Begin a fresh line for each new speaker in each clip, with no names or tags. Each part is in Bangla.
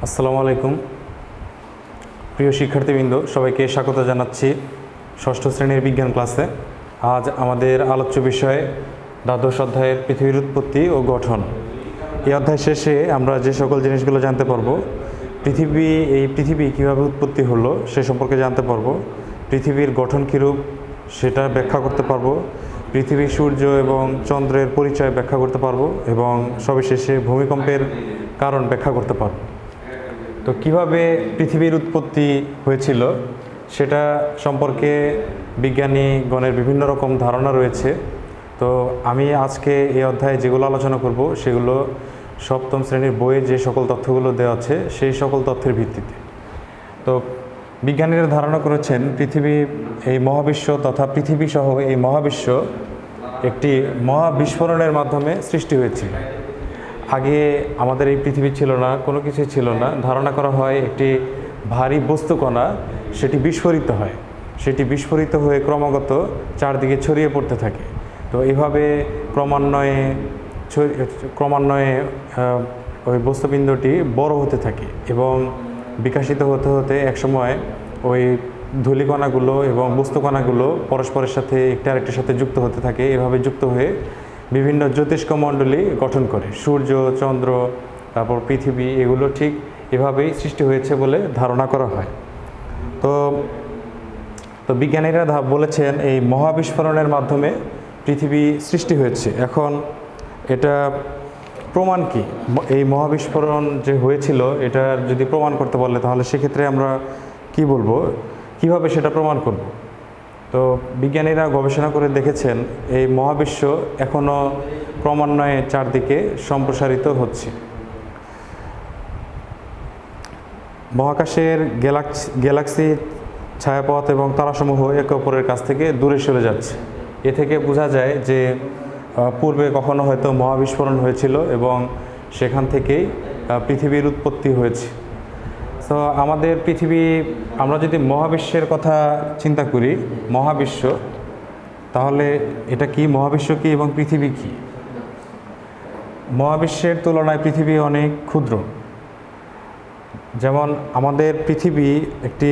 আসসালামু আলাইকুম। প্রিয় শিক্ষার্থীবৃন্দ, সবাইকে স্বাগত জানাচ্ছি ষষ্ঠ শ্রেণীর বিজ্ঞান ক্লাসে। আজ আমাদের আলোচ্য বিষয় দ্বাদশ অধ্যায়ের পৃথিবীর উৎপত্তি ও গঠন। এই অধ্যায় শেষে আমরা যে সকল জিনিসগুলো জানতে পারবো, পৃথিবী কীভাবে উৎপত্তি হলো সে সম্পর্কে জানতে পারবো, পৃথিবীর গঠন কীরূপ সেটা ব্যাখ্যা করতে পারবো, পৃথিবী, সূর্য এবং চন্দ্রের পরিচয় ব্যাখ্যা করতে পারবো এবং সবশেষে ভূমিকম্পের কারণ ব্যাখ্যা করতে পারবো। তো কিভাবে পৃথিবীর উৎপত্তি হয়েছিল সেটা সম্পর্কে বিজ্ঞানীগণের বিভিন্ন রকম ধারণা রয়েছে। তো আমি আজকে এই অধ্যায়ে যেগুলো আলোচনা করব সেগুলো সপ্তম শ্রেণীর বইয়ে যে সকল তথ্যগুলো দেওয়া আছে সেই সকল তথ্যের ভিত্তিতে। তো বিজ্ঞানীরা ধারণা করেছেন পৃথিবী, এই মহাবিশ্ব তথা পৃথিবী সহ এই মহাবিশ্ব একটি মহাবিস্ফোরণের মাধ্যমে সৃষ্টি হয়েছিল। আগে আমাদের এই পৃথিবী ছিল না, কোনো কিছুই ছিল না। ধারণা করা হয় একটি ভারী বস্তুকণা সেটি বিস্ফোরিত হয়, সেটি বিস্ফোরিত হয়ে ক্রমাগত চারদিকে ছড়িয়ে পড়তে থাকে। তো এইভাবে ক্রমান্বয়ে ওই বস্তুপিণ্ডটি বড় হতে থাকে এবং বিকশিত হতে হতে একসময় ওই ধূলিকণাগুলো এবং বস্তুকণাগুলো পরস্পরের সাথে একটি আরেকটির সাথে যুক্ত হতে থাকে। এভাবে যুক্ত হয়ে বিভিন্ন জ্যোতিষ্কমণ্ডলী গঠন করে, সূর্য, চন্দ্র, তারপর পৃথিবী, এগুলো ঠিক এভাবেই সৃষ্টি হয়েছে বলে ধারণা করা হয়। তো বিজ্ঞানীরা বলেছেন এই মহাবিস্ফোরণের মাধ্যমে পৃথিবী সৃষ্টি হয়েছে। এখন এটা প্রমাণ কি? এই মহাবিস্ফোরণ যে হয়েছিল এটা যদি প্রমাণ করতে বলে তাহলে সেক্ষেত্রে আমরা কি বলবো, কিভাবে সেটা প্রমাণ করব? তো বিজ্ঞানীরা গবেষণা করে দেখেছেন এই মহাবিশ্ব এখনও ক্রমান্বয়ে চারদিকে সম্প্রসারিত হচ্ছে। মহাকাশের গ্যালাক্সি, ছায়াপথ এবং তারাসমূহ একে অপরের কাছ থেকে দূরে সরে যাচ্ছে। এ থেকে বোঝা যায় যে পূর্বে কখনো হয়তো মহাবিস্ফোরণ হয়েছিল এবং সেখান থেকেই পৃথিবীর উৎপত্তি হয়েছে। তো আমাদের পৃথিবী, আমরা যদি মহাবিশ্বের কথা চিন্তা করি, মহাবিশ্ব, তাহলে এটা কি? মহাবিশ্ব কি এবং পৃথিবী কি? মহাবিশ্বের তুলনায় পৃথিবী অনেক ক্ষুদ্র। যেমন আমাদের পৃথিবী একটি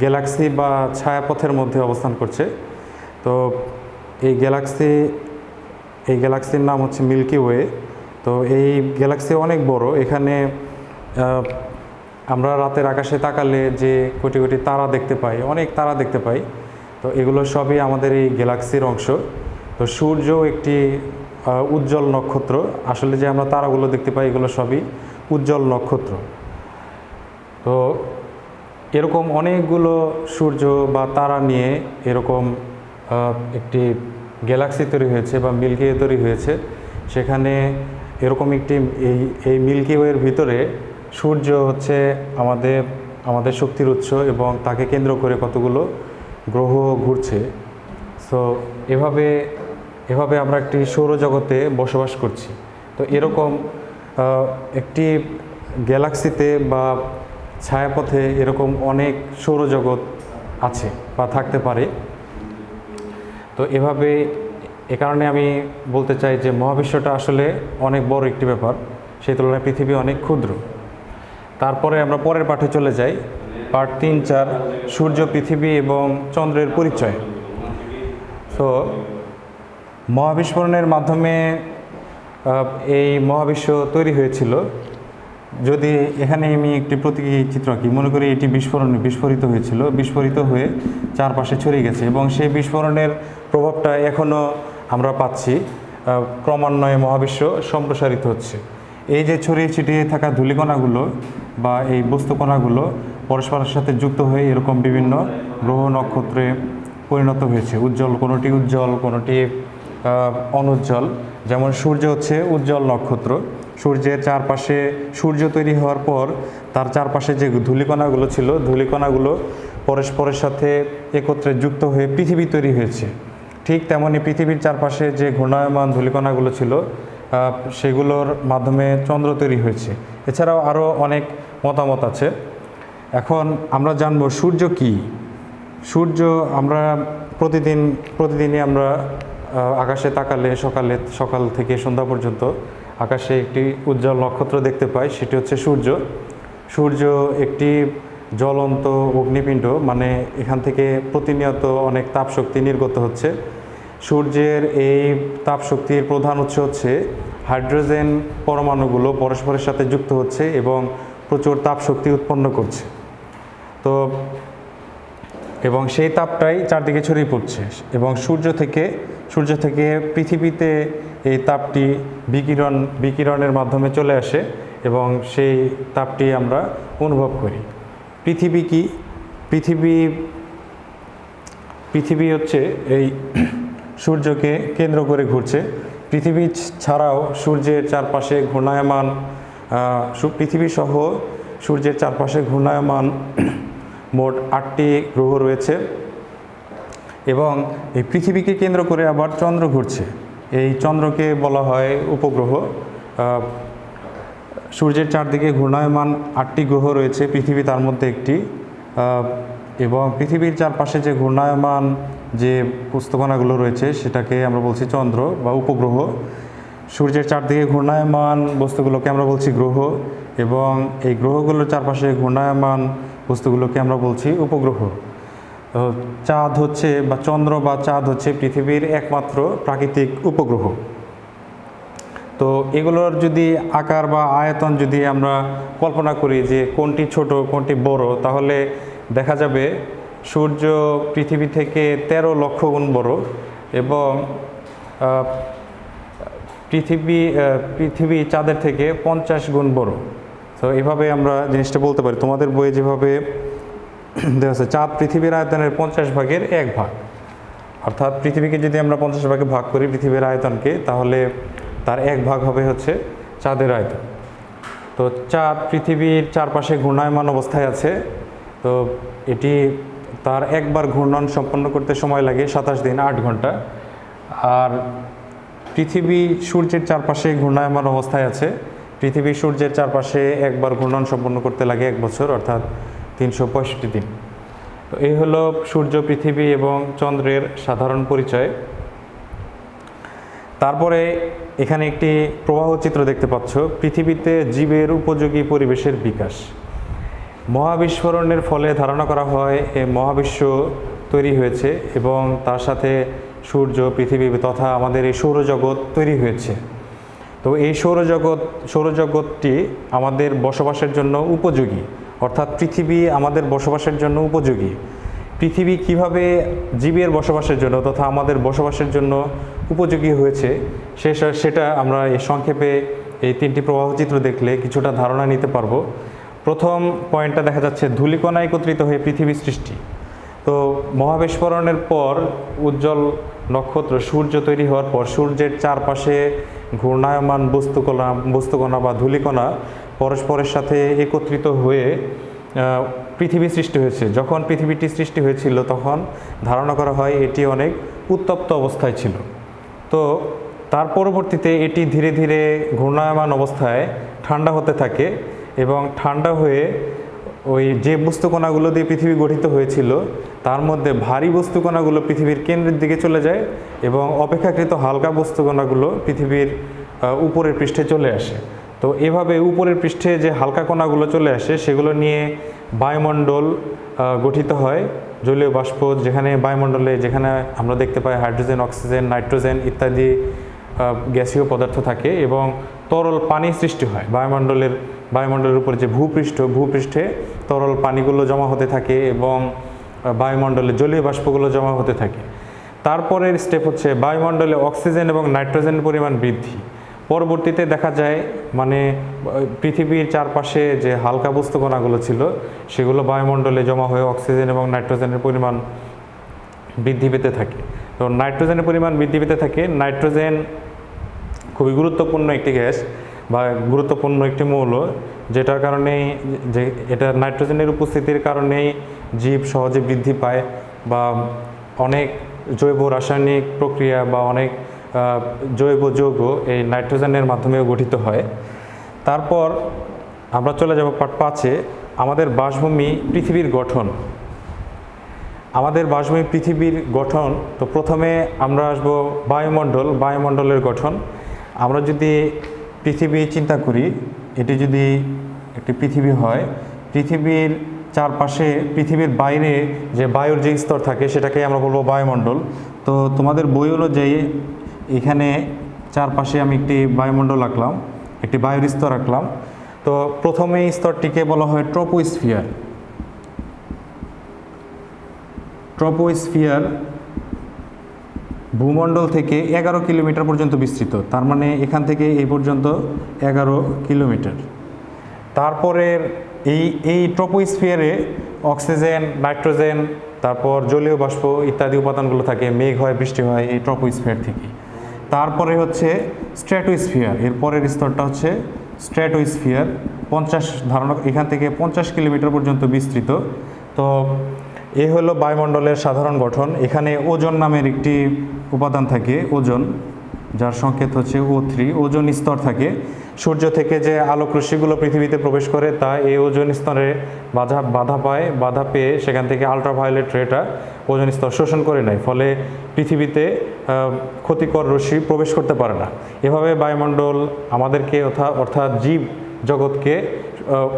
গ্যালাক্সি বা ছায়াপথের মধ্যে অবস্থান করছে। তো এই গ্যালাক্সির নাম হচ্ছে মিল্কি ওয়ে। তো এই গ্যালাক্সি অনেক বড়। এখানে আমরা রাতের আকাশে তাকালে যে কোটি কোটি তারা দেখতে পাই, অনেক তারা দেখতে পাই। তো এগুলো সবই আমাদের এই গ্যালাক্সির অংশ। তো সূর্য একটি উজ্জ্বল নক্ষত্র। আসলে যে আমরা তারাগুলো দেখতে পাই এগুলো সবই উজ্জ্বল নক্ষত্র। তো এরকম অনেকগুলো সূর্য বা তারা নিয়ে এরকম একটি গ্যালাক্সি তৈরি হয়েছে বা মিল্কি ওয়ে তৈরি হয়েছে। সেখানে এরকম একটি এই মিল্কি ওয়ের ভিতরে সূর্য হচ্ছে আমাদের শক্তির উৎস এবং তাকে কেন্দ্র করে কতগুলো গ্রহ ঘুরছে। সো এভাবে আমরা একটি সৌরজগতে বসবাস করছি। তো এরকম একটি গ্যালাক্সিতে বা ছায়াপথে এরকম অনেক সৌরজগৎ আছে বা থাকতে পারে। তো এ কারণে আমি বলতে চাই যে মহাবিশ্বটা আসলে অনেক বড় একটি ব্যাপার, সেই তুলনায় পৃথিবী অনেক ক্ষুদ্র। তারপরে আমরা পরের পাঠে চলে যাই, পার্ট 3-4, সূর্য, পৃথিবী এবং চন্দ্রের পরিচয়। তো মহাবিস্ফোরণের মাধ্যমে এই মহাবিশ্ব তৈরি হয়েছিল। যদি এখানে আমি একটি প্রতীকী চিত্র আঁকি, মনে করি এটি বিস্ফোরিত হয়েছিল, বিস্ফোরিত হয়ে চারপাশে ছড়িয়ে গেছে এবং সেই বিস্ফোরণের প্রভাবটা এখনও আমরা পাচ্ছি। ক্রমান্বয়ে মহাবিশ্ব সম্প্রসারিত হচ্ছে। এই যে ছড়িয়ে ছিটিয়ে থাকা ধূলিকণাগুলো বা এই বস্তুকণাগুলো পরস্পরের সাথে যুক্ত হয়ে এরকম বিভিন্ন গ্রহ নক্ষত্রে পরিণত হয়েছে। কোনোটি উজ্জ্বল, কোনোটি অনুজ্জ্বল। যেমন সূর্য হচ্ছে উজ্জ্বল নক্ষত্র। সূর্যের চারপাশে, সূর্য তৈরি হওয়ার পর তার চারপাশে যে ধূলিকণাগুলো ছিল, ধূলিকণাগুলো পরস্পরের সাথে একত্রে যুক্ত হয়ে পৃথিবী তৈরি হয়েছে। ঠিক তেমনই পৃথিবীর চারপাশে যে ঘূর্ণায়মান ধূলিকণাগুলো ছিল সেগুলোর মাধ্যমে চন্দ্র তৈরি হয়েছে। এছাড়াও আরও অনেক মতামত আছে। এখন আমরা জানব সূর্য কি। সূর্য আমরা প্রতিদিনই আমরা আকাশে তাকালে সকাল থেকে সন্ধ্যা পর্যন্ত আকাশে একটি উজ্জ্বল নক্ষত্র দেখতে পাই, সেটি হচ্ছে সূর্য। সূর্য একটি জ্বলন্ত অগ্নিপিণ্ড, মানে এখান থেকে প্রতিনিয়ত অনেক তাপশক্তি নির্গত হচ্ছে। সূর্যের এই তাপশক্তির প্রধান উৎস হচ্ছে হাইড্রোজেন পরমাণুগুলো পরস্পরের সাথে যুক্ত হচ্ছে এবং প্রচুর তাপশক্তি উৎপন্ন করছে। তো এবং সেই তাপটাই চারদিকে ছড়িয়ে পড়ছে এবং সূর্য থেকে পৃথিবীতে এই তাপটি বিকিরণের মাধ্যমে চলে আসে এবং সেই তাপটি আমরা অনুভব করি। পৃথিবী কি? পৃথিবী হচ্ছে এই সূর্যকে কেন্দ্র করে ঘুরছে। পৃথিবী ছাড়াও সূর্যের চারপাশে ঘূর্ণায়মান পৃথিবী সহ সূর্যের চারপাশে ঘূর্ণায়মান মোট 8টি গ্রহ রয়েছে এবং এই পৃথিবীকে কেন্দ্র করে আবার চন্দ্র ঘুরছে। এই চন্দ্রকে বলা হয় উপগ্রহ। সূর্যের চারদিকে ঘূর্ণায়মান 8টি গ্রহ রয়েছে, পৃথিবী তার মধ্যে একটি। এবং পৃথিবীর চারপাশে যে ঘূর্ণায়মান যে বস্তুকণাগুলো রয়েছে সেটাকে আমরা বলছি চন্দ্র বা উপগ্রহ। সূর্যের চারদিকে ঘূর্ণায়মান বস্তুগুলোকে আমরা বলছি গ্রহ এবং এই গ্রহগুলোর চারপাশে ঘূর্ণায়মান বস্তুগুলোকে আমরা বলছি উপগ্রহ। চাঁদ হচ্ছে বা চন্দ্র বা চাঁদ হচ্ছে পৃথিবীর একমাত্র প্রাকৃতিক উপগ্রহ। তো এগুলোর যদি আকার বা আয়তন যদি আমরা কল্পনা করি যে কোনটি ছোট কোনটি বড়, তাহলে দেখা যাবে সূর্য পৃথিবী থেকে 13 লক্ষ গুণ বড় এবং পৃথিবী চাঁদের থেকে 50 গুণ বড়। তো এইভাবে আমরা জিনিসটা বলতে পারি। তোমাদের বইয়ে যেভাবে দেখা যাচ্ছে চাঁদ পৃথিবীর আয়তনের 50 ভাগের 1 ভাগ, অর্থাৎ পৃথিবীকে যদি আমরা 50 ভাগে ভাগ করি পৃথিবীর আয়তনকে, তাহলে তার 1 ভাগ হবে হচ্ছে চাঁদের আয়তন। তো চাঁদ পৃথিবীর চারপাশে ঘূর্ণায়মান অবস্থায় আছে। তো এটি তার একবার ঘূর্ণন সম্পন্ন করতে সময় লাগে 27 দিন 8 ঘন্টা। আর পৃথিবী সূর্যের চারপাশে ঘূর্ণায়মান অবস্থায় আছে। পৃথিবী সূর্যের চারপাশে একবার ঘূর্ণন সম্পন্ন করতে লাগে 1 বছর, অর্থাৎ 365 দিন। তো এই হলো সূর্য, পৃথিবী এবং চন্দ্রের সাধারণ পরিচয়। তারপরে এখানে একটি প্রবাহ চিত্র দেখতে পাচ্ছ। পৃথিবীতে জীবের উপযোগী পরিবেশের বিকাশ। মহাবিস্ফোরণের ফলে ধারণা করা হয় এই মহাবিশ্ব তৈরি হয়েছে এবং তার সাথে সূর্য, পৃথিবী তথা আমাদের এই সৌরজগৎ তৈরি হয়েছে। তো এই সৌরজগৎটি আমাদের বসবাসের জন্য উপযোগী, অর্থাৎ পৃথিবী আমাদের বসবাসের জন্য উপযোগী। পৃথিবী কিভাবে জীবের বসবাসের জন্য তথা আমাদের বসবাসের জন্য উপযোগী হয়েছে সেটা আমরা এই সংক্ষেপে এই 3টি প্রবাহ চিত্র দেখলে কিছুটা ধারণা নিতে পারবো। প্রথম পয়েন্টটা দেখা যাচ্ছে ধূলিকণা একত্রিত হয়ে পৃথিবী সৃষ্টি। তো মহাবিস্ফোরণের পর উজ্জ্বল নক্ষত্র সূর্য তৈরি হওয়ার পর সূর্যের চারপাশে ঘূর্ণায়মান বস্তুকণা বা ধূলিকণা পরস্পরের সাথে একত্রিত হয়ে পৃথিবী সৃষ্টি হয়েছে। যখন পৃথিবীটি সৃষ্টি হয়েছিল তখন ধারণা করা হয় এটি অনেক উত্তপ্ত অবস্থায় ছিল। তো তার পরবর্তীতে এটি ধীরে ধীরে ঘূর্ণায়মান অবস্থায় ঠান্ডা হতে থাকে এবং ঠান্ডা হয়ে ওই যে বস্তুকণাগুলো দিয়ে পৃথিবী গঠিত হয়েছিল তার মধ্যে ভারী বস্তুকণাগুলো পৃথিবীর কেন্দ্রের দিকে চলে যায় এবং অপেক্ষাকৃত হালকা বস্তুকণাগুলো পৃথিবীর উপরের পৃষ্ঠে চলে আসে। তো এভাবে উপরের পৃষ্ঠে যে হালকা কণাগুলো চলে আসে সেগুলো নিয়ে বায়ুমণ্ডল গঠিত হয়, জলীয় বাষ্প, যেখানে বায়ুমণ্ডলে যেখানে আমরা দেখতে পাই হাইড্রোজেন, অক্সিজেন, নাইট্রোজেন ইত্যাদি গ্যাসীয় পদার্থ থাকে এবং তরল পানি সৃষ্টি হয়। বায়ুমণ্ডলের উপরে যে ভূপৃষ্ঠে তরল পানিগুলো জমা হতে থাকে এবং বায়ুমণ্ডলে জলীয় বাষ্পগুলো জমা হতে থাকে। তারপরের স্টেপ হচ্ছে বায়ুমণ্ডলে অক্সিজেন এবং নাইট্রোজেনের পরিমাণ বৃদ্ধি। পরবর্তীতে দেখা যায় মানে পৃথিবীর চারপাশে যে হালকা বস্তুকণাগুলো ছিল সেগুলো বায়ুমণ্ডলে জমা হয়ে অক্সিজেন এবং নাইট্রোজেনের পরিমাণ বৃদ্ধি পেতে থাকে। তো নাইট্রোজেনের পরিমাণ বৃদ্ধি পেতে থাকে। নাইট্রোজেন খুবই গুরুত্বপূর্ণ একটি গ্যাস বা গুরুত্বপূর্ণ একটি মৌল, যেটার কারণেই যে এটা নাইট্রোজেনের উপস্থিতির কারণেই জীব সহজে বৃদ্ধি পায় বা অনেক জৈব রাসায়নিক প্রক্রিয়া বা অনেক জৈব যৌগ এই নাইট্রোজেনের মাধ্যমেও গঠিত হয়। তারপর আমরা চলে যাব পার্ট 5-এ, আমাদের বাসভূমি পৃথিবীর গঠন। আমাদের বাসভূমি পৃথিবীর গঠন। তো প্রথমে আমরা আসব বায়ুমণ্ডলের গঠন। আমরা যদি পৃথিবী চিন্তা করি, এটি যদি একটি পৃথিবী হয়, পৃথিবীর চারপাশে পৃথিবীর বাইরে যে বায়ুর যে স্তর থাকে সেটাকে আমরা বলবো বায়ুমণ্ডল। তো তোমাদের বই অনুযায়ী এখানে চারপাশে আমি একটি বায়ুমণ্ডল আঁকলাম, একটি বায়ুর স্তর আঁকলাম। তো প্রথমে এই স্তরটিকে বলা হয় ট্রপোস্ফিয়ার। ট্রপোস্ফিয়ার ভূমণ্ডল থেকে 11 কিলোমিটার পর্যন্ত বিস্তৃত, তার মানে এখান থেকে এই পর্যন্ত 11 কিলোমিটার। তারপরের এই ট্রপোস্ফিয়ারে অক্সিজেন, নাইট্রোজেন, তারপর জলীয় বাষ্প ইত্যাদি উপাদানগুলো থাকে, মেঘ হয়, বৃষ্টি হয় এই ট্রপোস্ফিয়ার থেকে। তারপরে হচ্ছে স্ট্র্যাটোস্ফিয়ার, এর পরের স্তরটা হচ্ছে স্ট্র্যাটোস্ফিয়ার, 50 ধারণা এখান থেকে 50 কিলোমিটার পর্যন্ত বিস্তৃত। তো এই হলো বায়ুমণ্ডলের সাধারণ গঠন। এখানে ওজোন নামের একটি উপাদান থাকে, ওজোন, যার সংকেত হচ্ছে O3, ওজোন স্তর থাকে। সূর্য থেকে যে আলোক রশ্মিগুলো পৃথিবীতে প্রবেশ করে তা এই ওজোন স্তরে বাধা পেয়ে সেখান থেকে আলট্রাভায়োলেট রেটা ওজোন স্তর শোষণ করে নেয়, ফলে পৃথিবীতে ক্ষতিকর রশ্মি প্রবেশ করতে পারে না। এভাবে বায়ুমণ্ডল আমাদেরকে অর্থাৎ জীব জগৎকে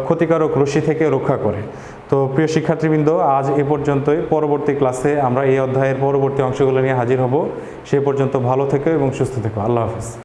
ক্ষতিকারক রশ্মি থেকে রক্ষা করে। তো প্রিয় শিক্ষার্থীবৃন্দ, আজ এ পর্যন্তই। পরবর্তী ক্লাসে আমরা এই অধ্যায়ের পরবর্তী অংশগুলো নিয়ে হাজির হব। সে পর্যন্ত ভালো থেকো এবং সুস্থ থেকো। আল্লাহ হাফেজ।